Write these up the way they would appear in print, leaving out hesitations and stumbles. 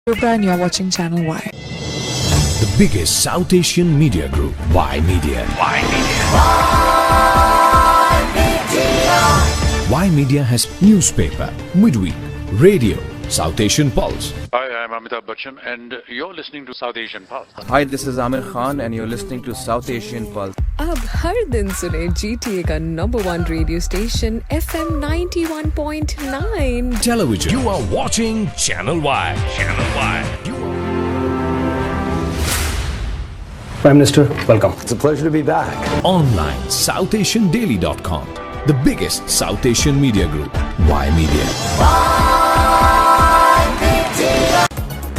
And you're watching Channel Y. The biggest South Asian media group, Y Media. Y Media has newspaper, midweek, radio, South Asian Pulse. Hi, I'm Amitabh Bachchan and you're listening to South Asian Pulse. Hi, this is Amir Khan and you're listening to South Asian Pulse. अब हर दिन सुने GTA का number 1 radio station FM 91.9 Television. You are watching Channel Y. Channel Y. Prime Minister, welcome. It's a pleasure to be back. Online, SouthAsianDaily.com. The biggest South Asian media group, Y Media.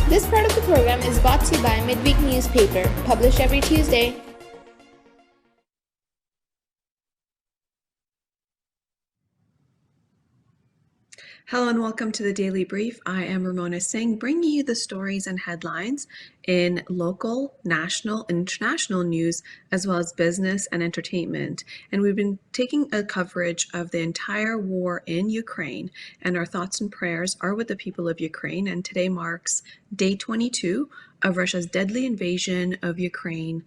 This part of the program is brought to you by Midweek Newspaper, published every Tuesday. Hello and welcome to the Daily Brief. I am Ramona Singh, bringing you the stories and headlines in local, national, and international news, as well as business and entertainment. And we've been taking a coverage of the entire war in Ukraine, and our thoughts and prayers are with the people of Ukraine. And today marks day 22 of Russia's deadly invasion of Ukraine,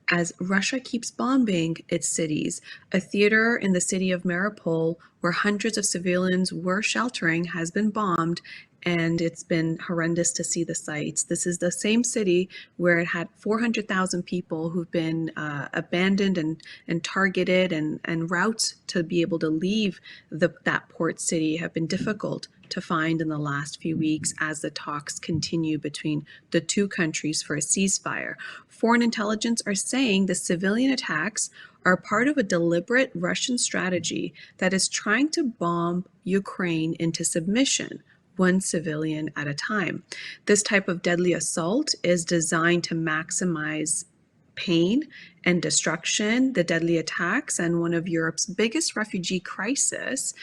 as Russia keeps bombing its cities. A theater in the city of Mariupol, where hundreds of civilians were sheltering, has been bombed, and it's been horrendous to see the sights. This is the same city where it had 400,000 people who've been abandoned and targeted, and routes to be able to leave that port city have been difficult to find in the last few weeks as the talks continue between the two countries for a ceasefire. Foreign intelligence are saying the civilian attacks are part of a deliberate Russian strategy that is trying to bomb Ukraine into submission, one civilian at a time. This type of deadly assault is designed to maximize pain and destruction. The deadly attacks and one of Europe's biggest refugee crisis.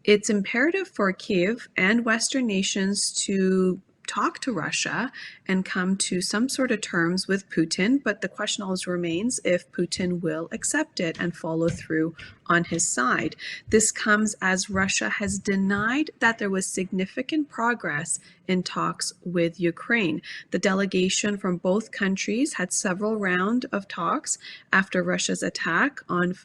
It's imperative for Kyiv and Western nations to talk to Russia and come to some sort of terms with Putin, but the question always remains if Putin will accept it and follow through on his side. This comes as Russia has denied that there was significant progress in talks with Ukraine. The delegation from both countries had several rounds of talks after Russia's attack on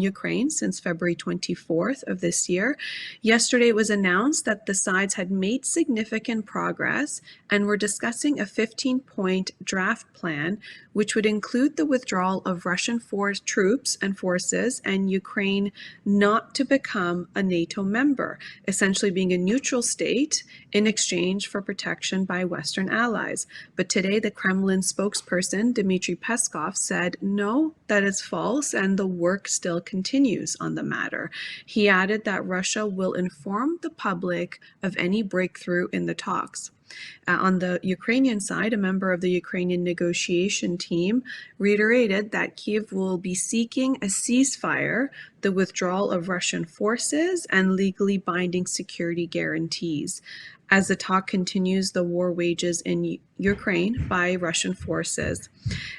Ukraine since February 24th of this year. Yesterday it was announced that the sides had made significant progress and were discussing a 15-point draft plan, which would include the withdrawal of Russian troops and forces and Ukraine not to become a NATO member, essentially being a neutral state in exchange for protection by Western allies. But today, the Kremlin spokesperson, Dmitry Peskov, said no, that is false, and the work still continues on the matter. He added that Russia will inform the public of any breakthrough in the talks. On the Ukrainian side, a member of the Ukrainian negotiation team reiterated that Kyiv will be seeking a ceasefire, the withdrawal of Russian forces, and legally binding security guarantees. As the talk continues, the war wages in Ukraine by Russian forces.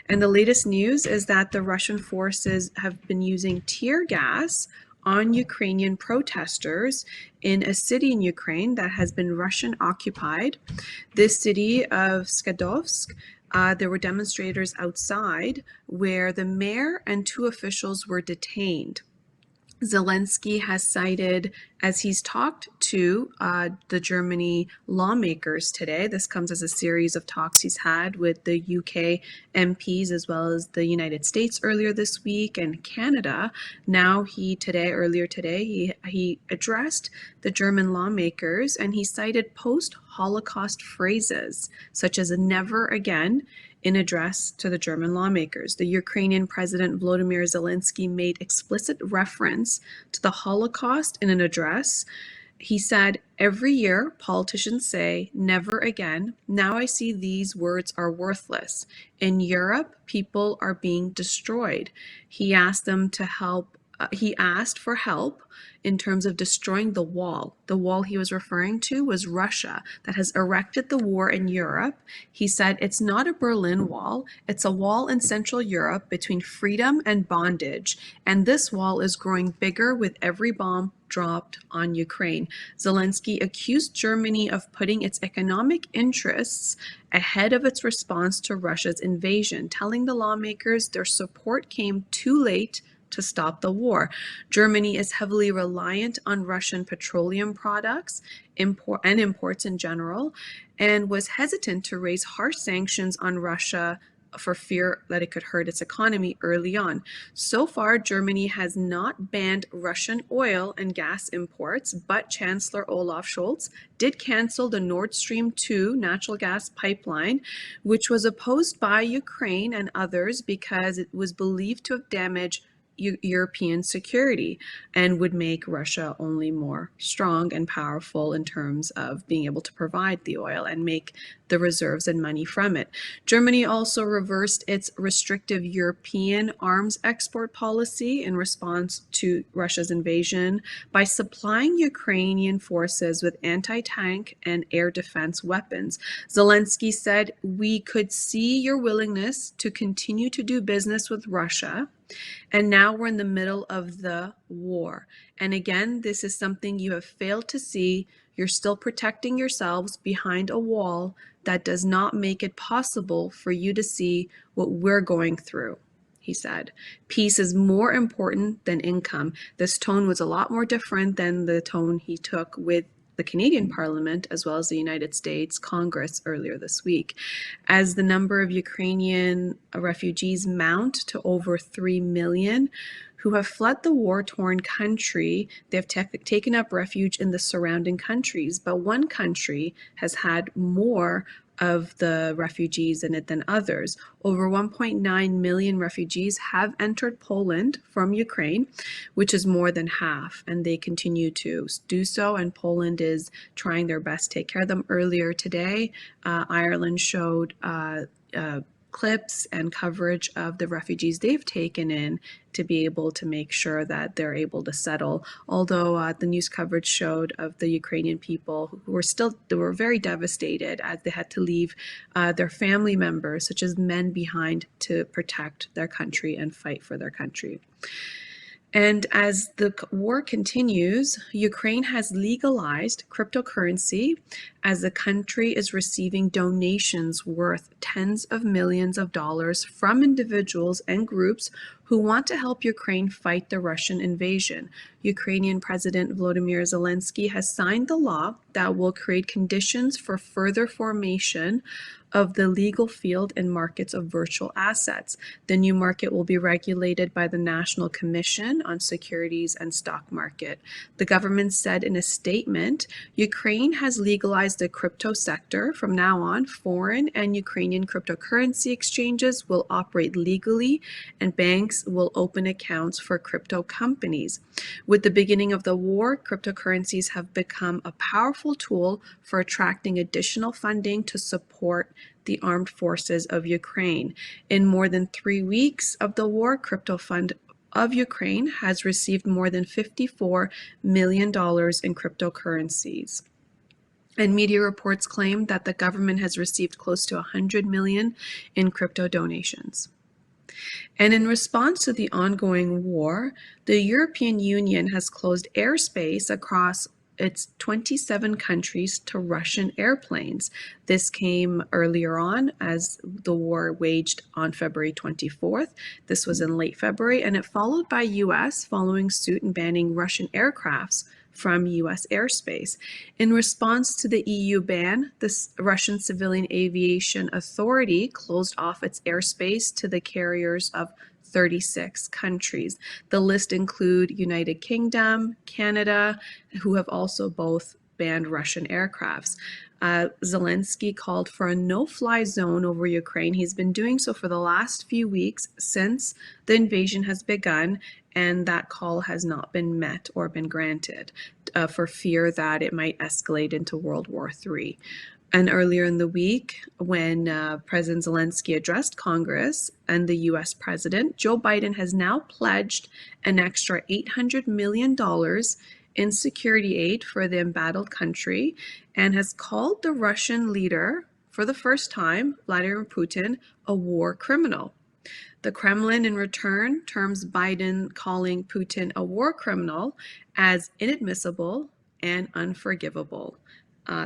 And the latest news is that the Russian forces have been using tear gas on Ukrainian protesters in a city in Ukraine that has been Russian occupied. This city of Skadovsk, there were demonstrators outside where the mayor and two officials were detained. Zelensky has cited, as he's talked to the Germany lawmakers today, this comes as a series of talks he's had with the UK MPs as well as the United States earlier this week and Canada. Now earlier today, he addressed the German lawmakers and he cited post-Holocaust phrases such as never again in address to the German lawmakers. The Ukrainian President Volodymyr Zelensky made explicit reference to the Holocaust in an address. He said, "Every year, politicians say, never again. Now I see these words are worthless. In Europe, people are being destroyed." He asked them to help he asked for help in terms of destroying the wall. The wall he was referring to was Russia that has erected the war in Europe. He said it's not a Berlin Wall, it's a wall in Central Europe between freedom and bondage. And this wall is growing bigger with every bomb dropped on Ukraine. Zelensky accused Germany of putting its economic interests ahead of its response to Russia's invasion, telling the lawmakers their support came too late to stop the war. Germany is heavily reliant on Russian petroleum products and imports in general, and was hesitant to raise harsh sanctions on Russia for fear that it could hurt its economy early on. So far, Germany has not banned Russian oil and gas imports, but Chancellor Olaf Scholz did cancel the Nord Stream 2 natural gas pipeline, which was opposed by Ukraine and others because it was believed to have damaged European security and would make Russia only more strong and powerful in terms of being able to provide the oil and make the reserves and money from it. Germany also reversed its restrictive European arms export policy in response to Russia's invasion by supplying Ukrainian forces with anti-tank and air defense weapons. Zelensky said, "We could see your willingness to continue to do business with Russia, and now we're in the middle of the war. And again, this is something you have failed to see. You're still protecting yourselves behind a wall that does not make it possible for you to see what we're going through," he said. Peace is more important than income. This tone was a lot more different than the tone he took with the Canadian Parliament as well as the United States Congress earlier this week. As the number of Ukrainian refugees mount to over 3 million who have fled the war-torn country, they have taken up refuge in the surrounding countries, but one country has had more of the refugees in it than others. Over 1.9 million refugees have entered Poland from Ukraine, which is more than half, and they continue to do so, and Poland is trying their best to take care of them. Earlier today, Ireland showed clips and coverage of the refugees they've taken in to be able to make sure that they're able to settle. Although the news coverage showed of the Ukrainian people who were very devastated as they had to leave their family members, such as men, behind to protect their country and fight for their country. And as the war continues, Ukraine has legalized cryptocurrency as the country is receiving donations worth tens of millions of dollars from individuals and groups who want to help Ukraine fight the Russian invasion. Ukrainian President Volodymyr Zelensky has signed the law that will create conditions for further formation of the legal field and markets of virtual assets. The new market will be regulated by the National Commission on Securities and Stock Market. The government said in a statement, Ukraine has legalized the crypto sector. From now on, foreign and Ukrainian cryptocurrency exchanges will operate legally, and banks will open accounts for crypto companies. With the beginning of the war, cryptocurrencies have become a powerful tool for attracting additional funding to support the armed forces of Ukraine. In more than 3 weeks of the war, Crypto Fund of Ukraine has received more than $54 million in cryptocurrencies. And media reports claim that the government has received close to 100 million in crypto donations. And in response to the ongoing war, the European Union has closed airspace across its 27 countries to Russian airplanes. This came earlier on as the war waged on February 24th. This was in late February, and it followed by US following suit and banning Russian aircrafts from US airspace. In response to the EU ban, the Russian Civilian Aviation Authority closed off its airspace to the carriers of 36 countries. The list include United Kingdom, Canada, who have also both banned Russian aircrafts. Zelensky called for a no-fly zone over Ukraine. He's been doing so for the last few weeks since the invasion has begun, and that call has not been met or been granted for fear that it might escalate into World War III. And earlier in the week, when President Zelensky addressed Congress and the U.S. president, Joe Biden has now pledged an extra $800 million in security aid for the embattled country and has called the Russian leader, for the first time, Vladimir Putin, a war criminal. The Kremlin, in return, terms Biden calling Putin a war criminal as inadmissible and unforgivable.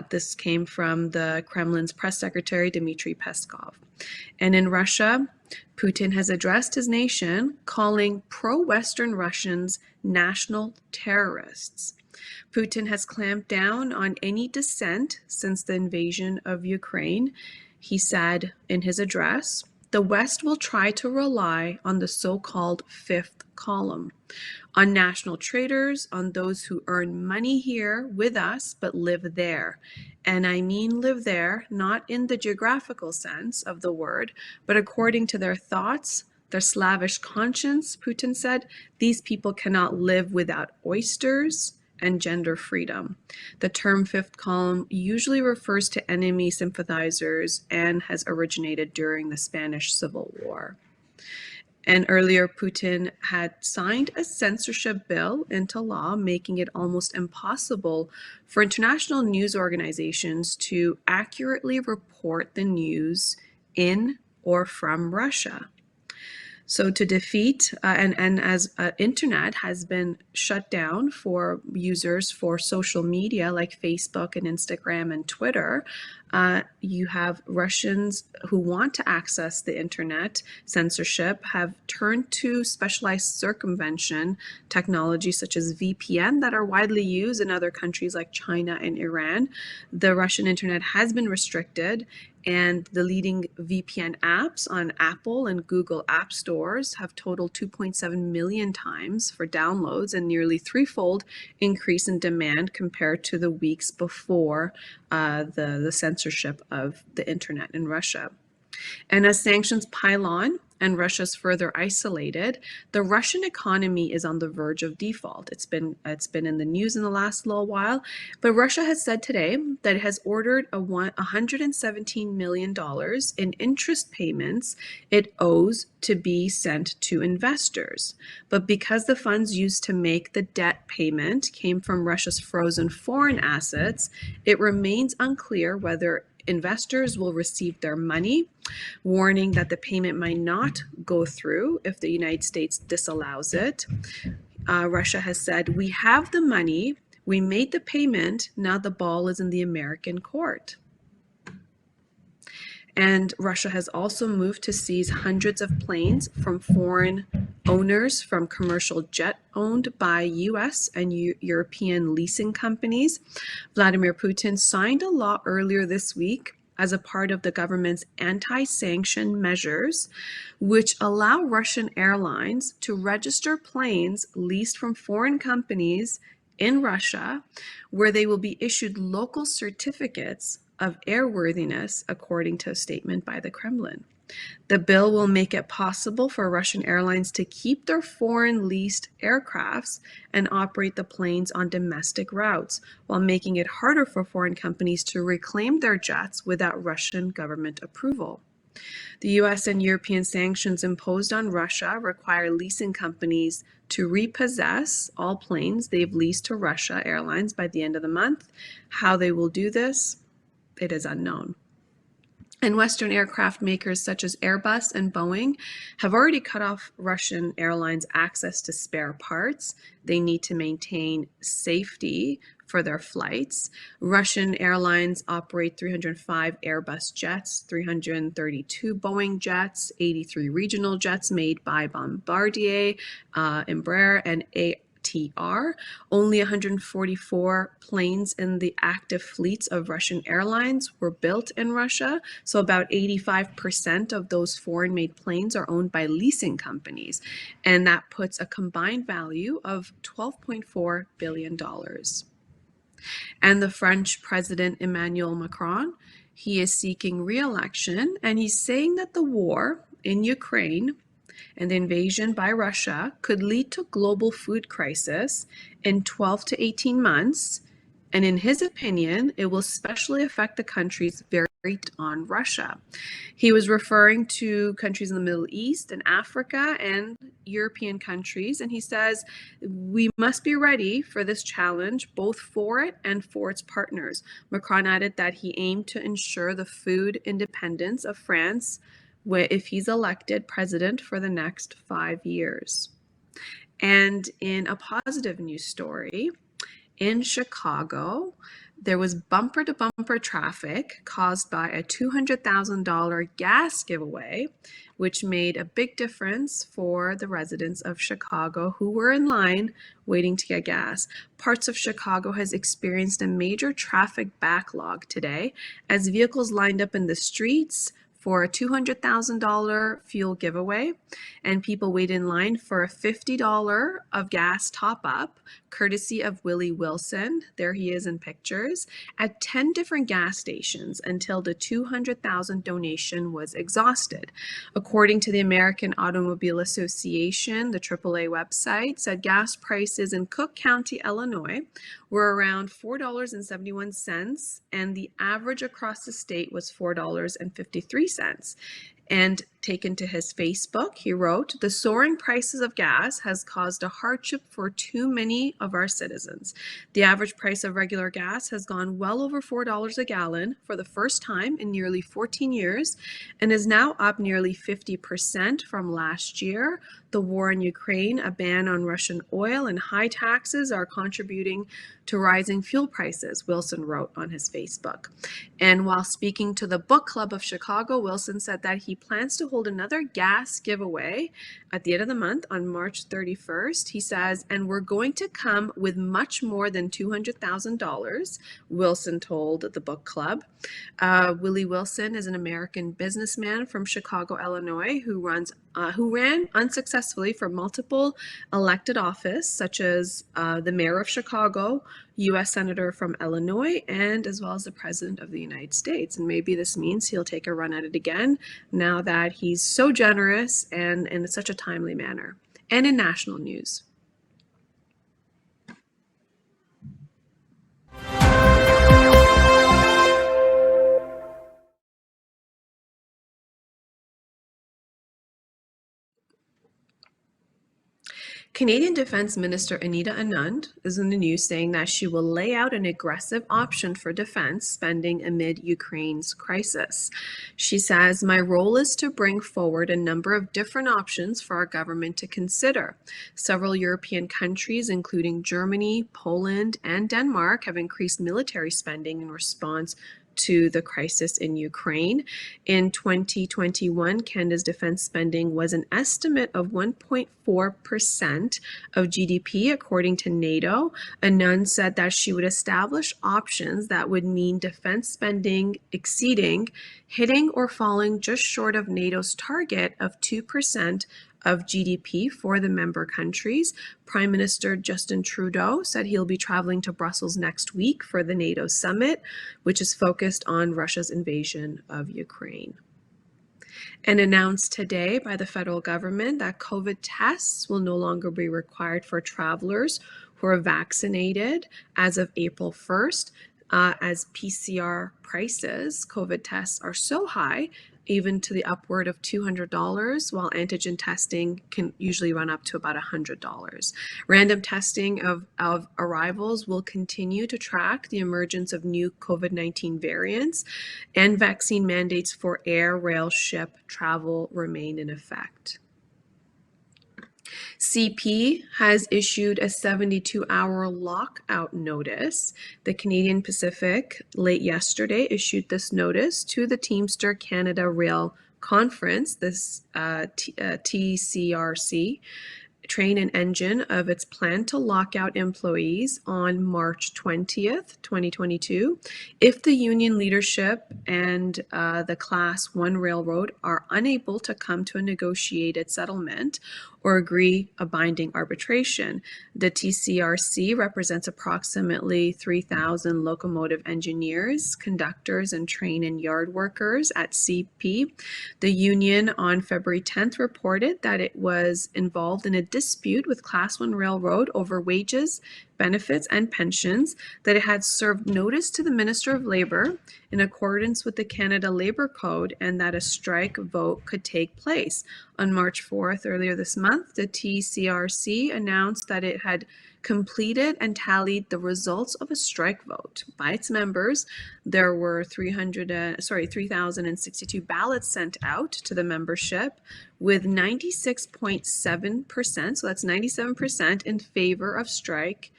This came from the Kremlin's press secretary, Dmitry Peskov. And in Russia, Putin has addressed his nation, calling pro-Western Russians national terrorists. Putin has clamped down on any dissent since the invasion of Ukraine. He said in his address, the West will try to rely on the so-called fifth column, on national traders, on those who earn money here with us but live there. And I mean live there, not in the geographical sense of the word, but according to their thoughts, their slavish conscience, Putin said, these people cannot live without oysters and gender freedom. The term fifth column usually refers to enemy sympathizers and has originated during the Spanish Civil War. And earlier, Putin had signed a censorship bill into law, making it almost impossible for international news organizations to accurately report the news in or from Russia. So to defeat, and as internet has been shut down for users for social media like Facebook and Instagram and Twitter, you have Russians who want to access the internet. Censorship have turned to specialized circumvention technologies such as VPN that are widely used in other countries like China and Iran. The Russian internet has been restricted, and the leading VPN apps on Apple and Google app stores have totaled 2.7 million times for downloads and nearly threefold increase in demand compared to the weeks before the censorship of the internet in Russia. And as sanctions pile on and Russia's further isolated, the Russian economy is on the verge of default. It's been in the news in the last little while, but Russia has said today that it has ordered $117 million in interest payments it owes to be sent to investors. But because the funds used to make the debt payment came from Russia's frozen foreign assets, it remains unclear whether investors will receive their money, warning that the payment might not go through if the United States disallows it. Russia has said, we have the money, we made the payment, now the ball is in the American court. And Russia has also moved to seize hundreds of planes from foreign owners from commercial jet owned by US and European leasing companies. Vladimir Putin signed a law earlier this week as a part of the government's anti-sanction measures, which allow Russian airlines to register planes leased from foreign companies in Russia, where they will be issued local certificates of airworthiness, according to a statement by the Kremlin. The bill will make it possible for Russian airlines to keep their foreign leased aircrafts and operate the planes on domestic routes, while making it harder for foreign companies to reclaim their jets without Russian government approval. The US and European sanctions imposed on Russia require leasing companies to repossess all planes they've leased to Russia Airlines by the end of the month. How they will do this, it is unknown. And Western aircraft makers such as Airbus and Boeing have already cut off Russian airlines access to spare parts. They need to maintain safety for their flights. Russian airlines operate 305 Airbus jets, 332 Boeing jets, 83 regional jets made by Bombardier, Embraer, and ATR. Only 144 planes in the active fleets of Russian airlines were built in Russia. So about 85% of those foreign-made planes are owned by leasing companies. And that puts a combined value of $12.4 billion. And the French President Emmanuel Macron, he is seeking re-election, and he's saying that the war in Ukraine and the invasion by Russia could lead to global food crisis in 12 to 18 months And in his opinion, it will especially affect the countries very on Russia. He was referring to countries in the Middle East and Africa and European countries, and he says we must be ready for this challenge, both for it and for its partners. Macron added that he aimed to ensure the food independence of France if he's elected president for the next 5 years. And in a positive news story, in Chicago, there was bumper-to-bumper traffic caused by a $200,000 gas giveaway, which made a big difference for the residents of Chicago who were in line waiting to get gas. Parts of Chicago has experienced a major traffic backlog today as vehicles lined up in the streets for a $200,000 fuel giveaway, and people wait in line for a $50 of gas top-up, courtesy of Willie Wilson, there he is in pictures, at 10 different gas stations until the $200,000 donation was exhausted. According to the American Automobile Association, the AAA website said gas prices in Cook County, Illinois were around $4.71, and the average across the state was $4.53. And taken to his Facebook, he wrote, "The soaring prices of gas has caused a hardship for too many of our citizens. The average price of regular gas has gone well over $4 a gallon for the first time in nearly 14 years and is now up nearly 50% from last year. The war in Ukraine, a ban on Russian oil, and high taxes are contributing to rising fuel prices," Wilson wrote on his Facebook. And while speaking to the Book Club of Chicago, Wilson said that he plans to hold another gas giveaway at the end of the month on March 31st. He says, "And we're going to come with much more than $200,000, Wilson told the Book Club. Willie Wilson is an American businessman from Chicago, Illinois, who ran unsuccessfully for multiple elected office, such as the mayor of Chicago, U.S. Senator from Illinois, and as well as the President of the United States. And maybe this means he'll take a run at it again now that he's so generous and in such a timely manner." And in national news, Canadian Defense Minister Anita Anand is in the news saying that she will lay out an aggressive option for defense spending amid Ukraine's crisis. She says, "My role is to bring forward a number of different options for our government to consider. Several European countries, including Germany, Poland, and Denmark, have increased military spending in response to the crisis in Ukraine. In 2021, Canada's defense spending was an estimate of 1.4% of GDP, according to NATO. Anand said that she would establish options that would mean defense spending hitting or falling just short of NATO's target of 2% of GDP for the member countries. Prime Minister Justin Trudeau said he'll be traveling to Brussels next week for the NATO summit, which is focused on Russia's invasion of Ukraine. And announced today by the federal government that COVID tests will no longer be required for travelers who are vaccinated as of April 1st, as PCR prices, COVID tests are so high, even to the upward of $200, while antigen testing can usually run up to about $100. Random testing of arrivals will continue to track the emergence of new COVID-19 variants, and vaccine mandates for air, rail, ship travel remain in effect. CP has issued a 72-hour lockout notice. The Canadian Pacific late yesterday issued this notice to the Teamster Canada Rail Conference, this TCRC, train and engine, of its plan to lock out employees on March 20th, 2022, if the union leadership and the Class 1 Railroad are unable to come to a negotiated settlement or agree a binding arbitration. The TCRC represents approximately 3,000 locomotive engineers, conductors, and train and yard workers at CP. The union on February 10th reported that it was involved in a dispute with Class 1 Railroad over wages, benefits, and pensions, that it had served notice to the Minister of Labour in accordance with the Canada Labour Code, and that a strike vote could take place. On March 4th, earlier this month, the TCRC announced that it had completed and tallied the results of a strike vote. By its members, there were 3,062 ballots sent out to the membership, with 96.7%, so that's 97%, in favor of strike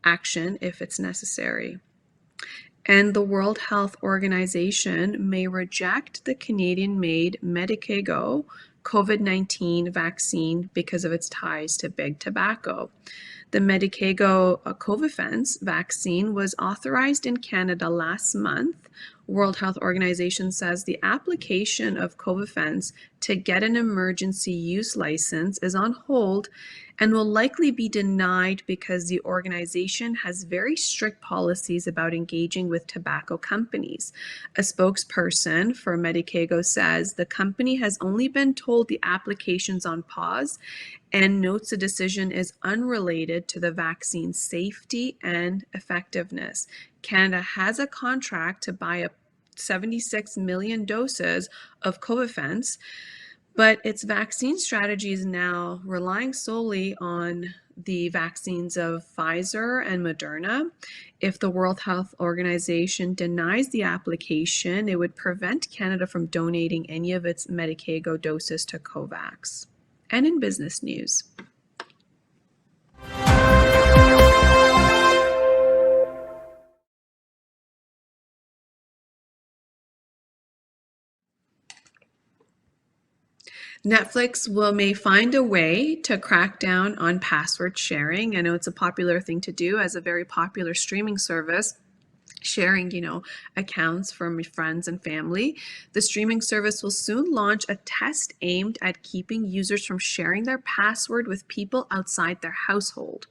action if it's necessary. And the World Health Organization may reject the Canadian-made Medicago COVID-19 vaccine because of its ties to big tobacco. The Medicago Covifense vaccine was authorized in Canada last month. World Health Organization says the application of Covifense to get an emergency use license is on hold and will likely be denied because the organization has very strict policies about engaging with tobacco companies. A spokesperson for Medicago says the company has only been told the application's on pause and notes the decision is unrelated to the vaccine's safety and effectiveness. Canada has a contract to buy up 76 million doses of Covifense, but its vaccine strategy is now relying solely on the vaccines of Pfizer and Moderna. If the World Health Organization denies the application, it would prevent Canada from donating any of its Medicago doses to COVAX. And in business news, Netflix may find a way to crack down on password sharing. I know it's a popular thing to do as a very popular streaming service, sharing, accounts from friends and family. The streaming service will soon launch a test aimed at keeping users from sharing their password with people outside their household.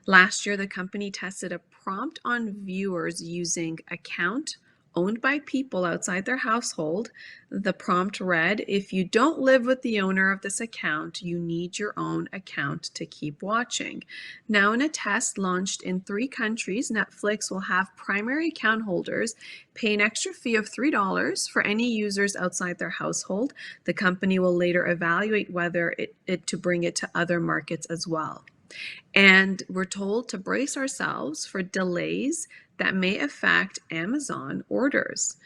Last year, the company tested a prompt on viewers using account owned by people outside their household. The prompt read, "If you don't live with the owner of this account, you need your own account to keep watching." Now, in a test launched in 3 countries, Netflix will have primary account holders pay an extra fee of $3 for any users outside their household. The company will later evaluate whether it to bring it to other markets as well. And we're told to brace ourselves for delays that may affect Amazon orders.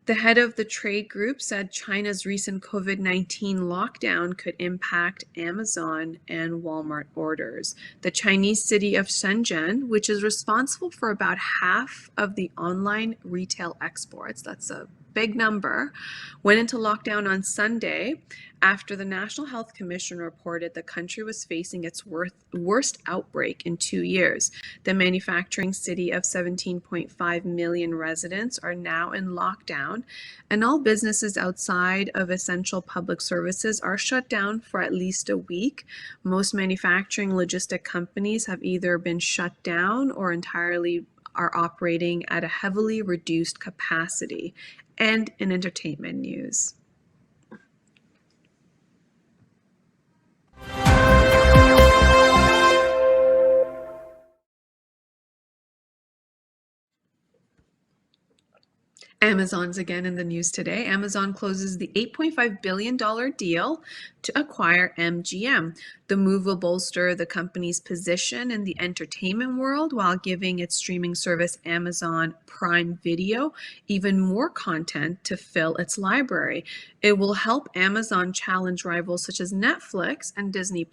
The head of the trade group said China's recent COVID-19 lockdown could impact Amazon and Walmart orders. The Chinese city of Shenzhen, which is responsible for about half of the online retail exports, that's a big number, went into lockdown on Sunday after the National Health Commission reported the country was facing its worst outbreak in 2 years. The manufacturing city of 17.5 million residents are now in lockdown, and all businesses outside of essential public services are shut down for at least a week. Most manufacturing logistic companies have either been shut down or entirely are operating at a heavily reduced capacity. And in entertainment news, Amazon's again in the news today. Amazon closes the $8.5 billion deal to acquire MGM. The move will bolster the company's position in the entertainment world while giving its streaming service Amazon Prime Video even more content to fill its library. It will help Amazon challenge rivals such as Netflix and Disney+.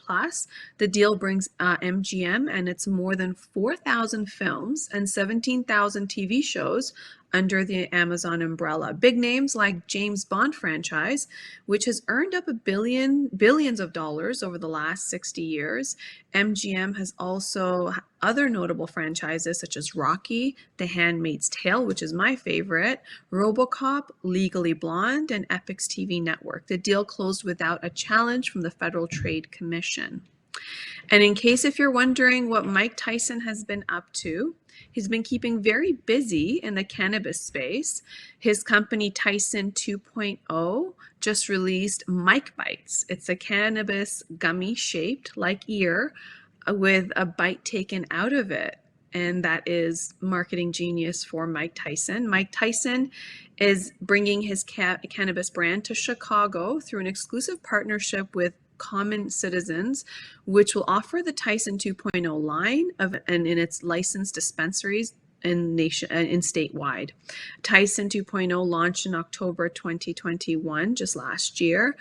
The deal brings MGM and its more than 4,000 films and 17,000 TV shows under the Amazon umbrella. Big names like James Bond franchise, which has earned up billions of dollars over the last 60 years. MGM has also other notable franchises such as Rocky, The Handmaid's Tale, which is my favorite, RoboCop, Legally Blonde, and Epix TV network. The deal closed without a challenge from the Federal Trade Commission. And in case if you're wondering what Mike Tyson has been up to, He's been keeping very busy in the cannabis space. His company Tyson 2.0 just released Mike Bites. It's a cannabis gummy shaped like ear with a bite taken out of it. And that is marketing genius for Mike Tyson. Mike Tyson is bringing his cannabis brand to Chicago through an exclusive partnership with Common Citizens, which will offer the Tyson 2.0 line and in its licensed dispensaries in statewide. Tyson 2.0 launched in October 2021, just last year,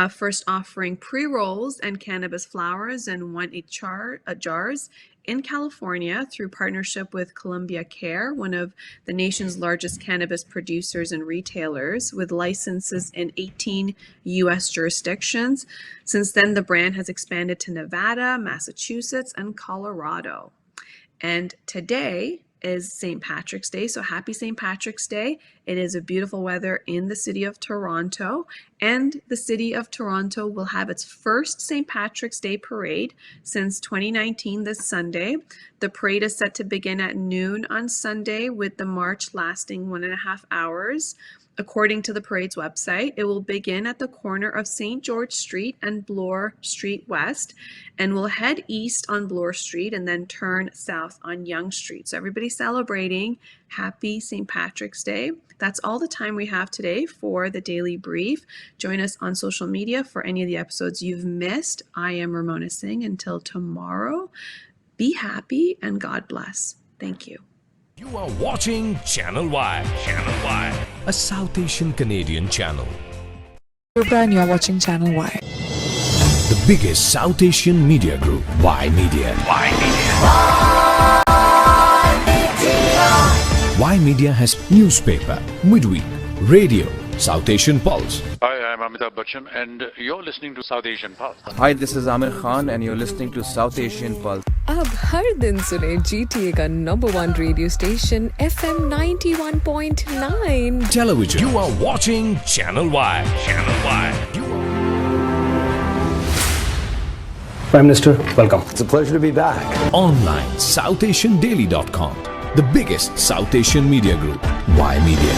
first offering pre-rolls and cannabis flowers in 1/8 jars in California through partnership with Columbia Care, one of the nation's largest cannabis producers and retailers, with licenses in 18 U.S. jurisdictions. Since then, the brand has expanded to Nevada, Massachusetts, and Colorado. And today is St. Patrick's Day, so happy St. Patrick's Day. It is a beautiful weather in the city of Toronto, and the city of Toronto will have its first St. Patrick's Day parade since 2019 this Sunday. The parade is set to begin at noon on Sunday, with the march lasting 1.5 hours. According to the parade's website, it will begin at the corner of St. George Street and Bloor Street West, and will head east on Bloor Street and then turn south on Yonge Street. So everybody's celebrating happy St. Patrick's Day. That's all the time we have today for the Daily Brief. Join us on social media for any of the episodes you've missed. I am Ramona Singh. Until tomorrow, be happy and God bless. Thank you. You are watching Channel Y. Channel Y, a South Asian Canadian channel. And you're watching Channel Y. The biggest South Asian media group, Y Media. Y Media. Y Media has newspaper, midweek, radio, South Asian Pulse. Hi, I'm Amitabh Bachchan, and you're listening to South Asian Pulse. Hi, this is Amir Khan and you're listening to South Asian Pulse. अब हर दिन सुने GTA का number 1 radio station FM 91.9 Television. You are watching Channel Y. Channel Y. Prime Minister, welcome. It's a pleasure to be back. Online, SouthAsianDaily.com. The biggest South Asian media group, Y Media.